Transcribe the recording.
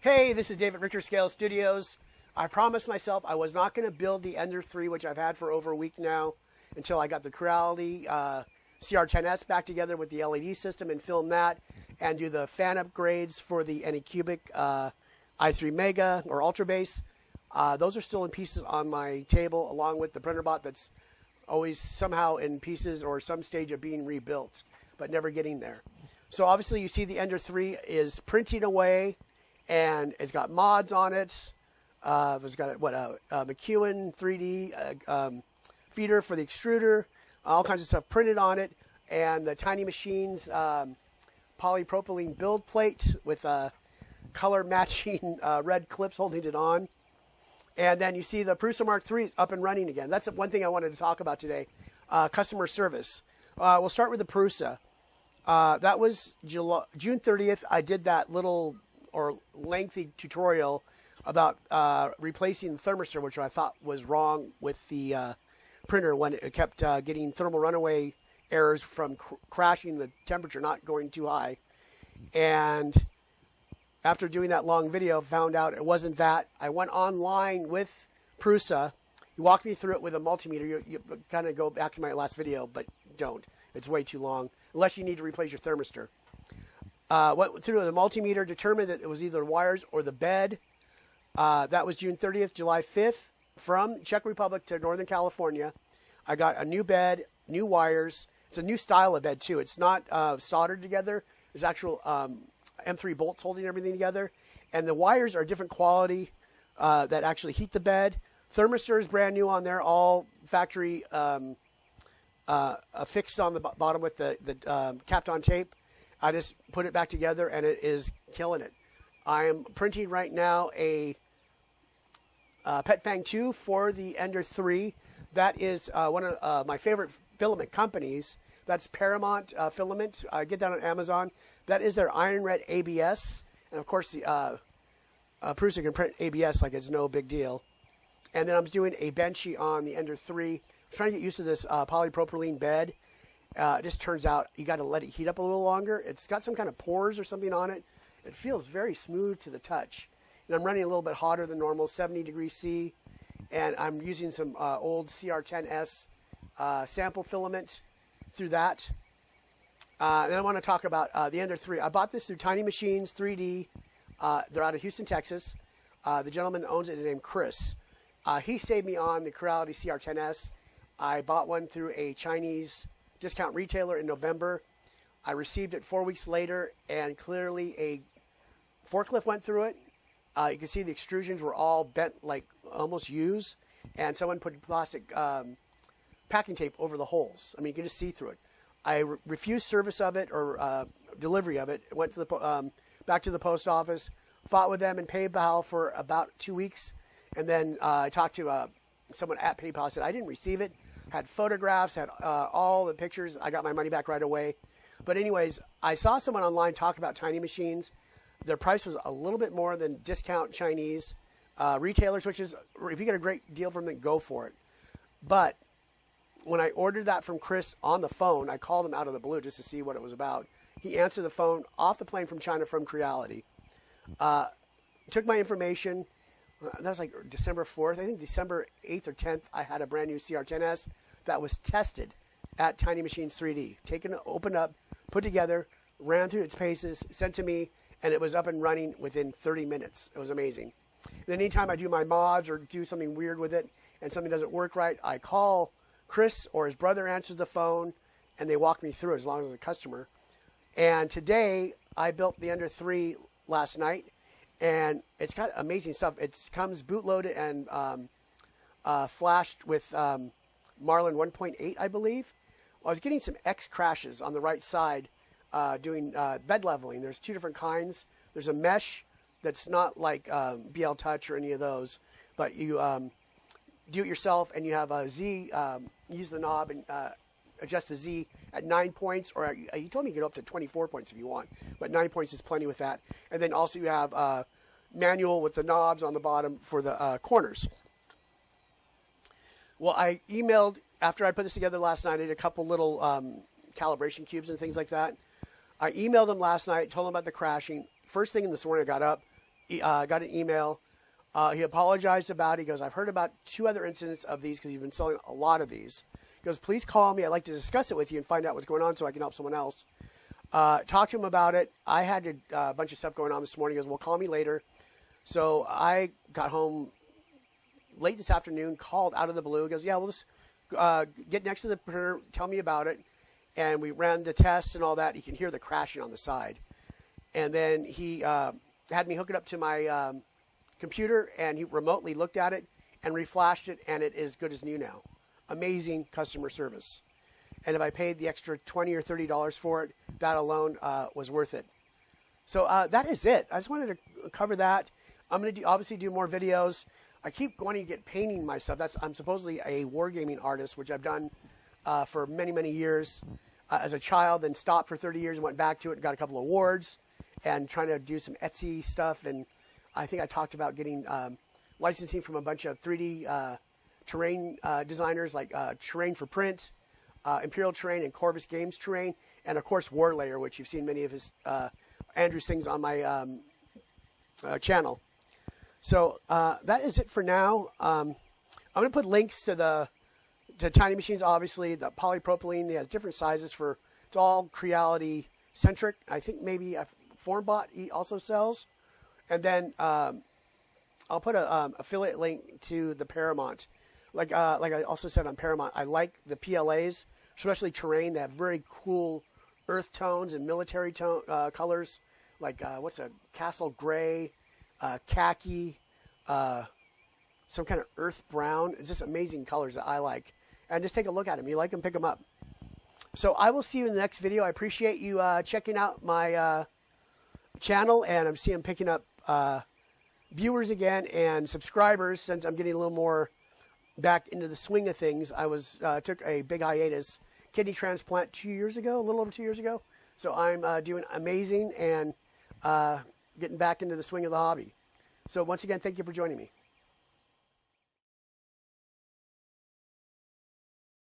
Hey, this is David Richter Scale Studios. I promised myself I was not going to build the Ender 3, which I've had for over a week now, until I got the Creality CR10S back together with the LED system and film that, and do the fan upgrades for the Anycubic i3 Mega or Ultra Base. Those are still in pieces on my table, along with the printer bot that's always somehow in pieces or some stage of being rebuilt, but never getting there. So obviously you see the Ender 3 is printing away, and it's got mods on it. It's got a McEwen 3D feeder for the extruder, all kinds of stuff printed on it, and the Tiny Machines polypropylene build plate with color matching red clips holding it on. And then you see the PRUSA MK3 is up and running again. That's one thing I wanted to talk about today, customer service. We'll start with the PRUSA. That was June 30th. I did that little or lengthy tutorial about replacing the thermistor, which I thought was wrong with the printer when it kept getting thermal runaway errors from crashing the temperature, not going too high. And after doing that long video, found out it wasn't that. I went online with PRUSA. He walked me through it with a multimeter. You kind of go back to my last video, but don't. It's way too long, unless you need to replace your thermistor. Went through the multimeter, determined that it was either the wires or the bed. That was June 30th, July 5th. From Czech Republic to Northern California, I got a new bed, new wires. It's a new style of bed, too. It's not soldered together. There's actual M3 bolts holding everything together. And the wires are different quality that actually heat the bed. Thermistor is brand new on there, all factory affixed on the bottom with the capped on tape. I just put it back together, and it is killing it. I am printing right now a PetFang 2 for the Ender 3. That is one of my favorite filament companies. That's Paramount filament. Get that on Amazon. That is their iron red ABS. And, of course, the PRUSA can print ABS like it's no big deal. And then I'm doing a benchy on the Ender 3. I'm trying to get used to this polypropylene bed. It just turns out you got to let it heat up a little longer. It's got some kind of pores or something on it. It feels very smooth to the touch. And I'm running a little bit hotter than normal, 70 degrees C. And I'm using some old CR10S sample filament through that. Then I want to talk about the Ender 3. I bought this through Tiny Machines 3D. They're out of Houston, Texas. The gentleman that owns it is named Chris. He saved me on the Creality CR10S. I bought one through a Chinese discount retailer in November. I received it 4 weeks later, and clearly a forklift went through it. You can see the extrusions were all bent, like almost used, and someone put plastic packing tape over the holes. I mean, you can just see through it. I refused service of it or delivery of it. Went to the back to the post office, fought with them in PayPal for about 2 weeks, and then I talked to someone at PayPal. Said I didn't receive it. Had photographs, had all the pictures. I got my money back right away. But anyways, I saw someone online talk about Tiny Machines. Their price was a little bit more than discount Chinese retailers, which is, if you get a great deal from them, go for it. But when I ordered that from Chris on the phone, I called him out of the blue just to see what it was about. He answered the phone off the plane from China from Creality. Took my information. That was like December 4th. I think December 8th or 10th, I had a brand new CR10S that was tested at Tiny Machines 3D. Taken, opened up, put together, ran through its paces, sent to me, and it was up and running within 30 minutes. It was amazing. Then anytime I do my mods or do something weird with it and something doesn't work right, I call Chris or his brother answers the phone, and they walk me through it as long as a customer. And today, I built the Ender 3 last night, and it's got amazing stuff. It comes bootloaded and flashed with Marlin 1.8, I believe. Well, I was getting some X crashes on the right side doing bed leveling. There's two different kinds. There's a mesh that's not like BL Touch or any of those, but you do it yourself, and you have a Z, use the knob and adjust the Z at 9 points, or you told me you get up to 24 points if you want, but 9 points is plenty with that. And then also you have manual with the knobs on the bottom for the corners. Well, I emailed, after I put this together last night, I did a couple little calibration cubes and things like that. I emailed them last night, told them about the crashing. First thing in this morning, I got up, got an email. He apologized about it. He goes, I've heard about 2 other incidents of these because you've been selling a lot of these. He goes, please call me. I'd like to discuss it with you and find out what's going on so I can help someone else. Talk to him about it. I had a bunch of stuff going on this morning. He goes, well, call me later. So I got home late this afternoon, called out of the blue. He goes, yeah, we'll just get next to the printer, tell me about it. And we ran the tests and all that. You can hear the crashing on the side. And then he had me hook it up to my computer, and he remotely looked at it and reflashed it, and it is good as new now. Amazing customer service. And if I paid the extra $20 or $30 for it, that alone was worth it. So that is it. I just wanted to cover that. I'm going to obviously do more videos. I keep wanting to get painting my stuff. I'm supposedly a wargaming artist, which I've done for many, many years as a child, then stopped for 30 years and went back to it and got a couple of awards and trying to do some Etsy stuff. And I think I talked about getting licensing from a bunch of 3D terrain designers like Terrain for Print, Imperial Terrain, and Corvus Games Terrain, and of course Warlayer, which you've seen many of his Andrew's things on my channel. So that is it for now. I'm going to put links to Tiny Machines, obviously, the polypropylene. He has different sizes for, it's all Creality centric. I think maybe Formbot he also sells. And then I'll put a affiliate link to the Paramount. Like I also said on Paramount, I like the PLAs, especially Terrain. They have very cool earth tones and military tone colors. Like what's a Castle Gray, Khaki, some kind of earth brown. It's just amazing colors that I like. And just take a look at them. You like them, pick them up. So I will see you in the next video. I appreciate you checking out my channel, and I'm seeing picking up viewers again and subscribers since I'm getting a little more back into the swing of things. I took a big hiatus, kidney transplant 2 years ago, a little over 2 years ago. So I'm doing amazing and getting back into the swing of the hobby. So once again, thank you for joining me.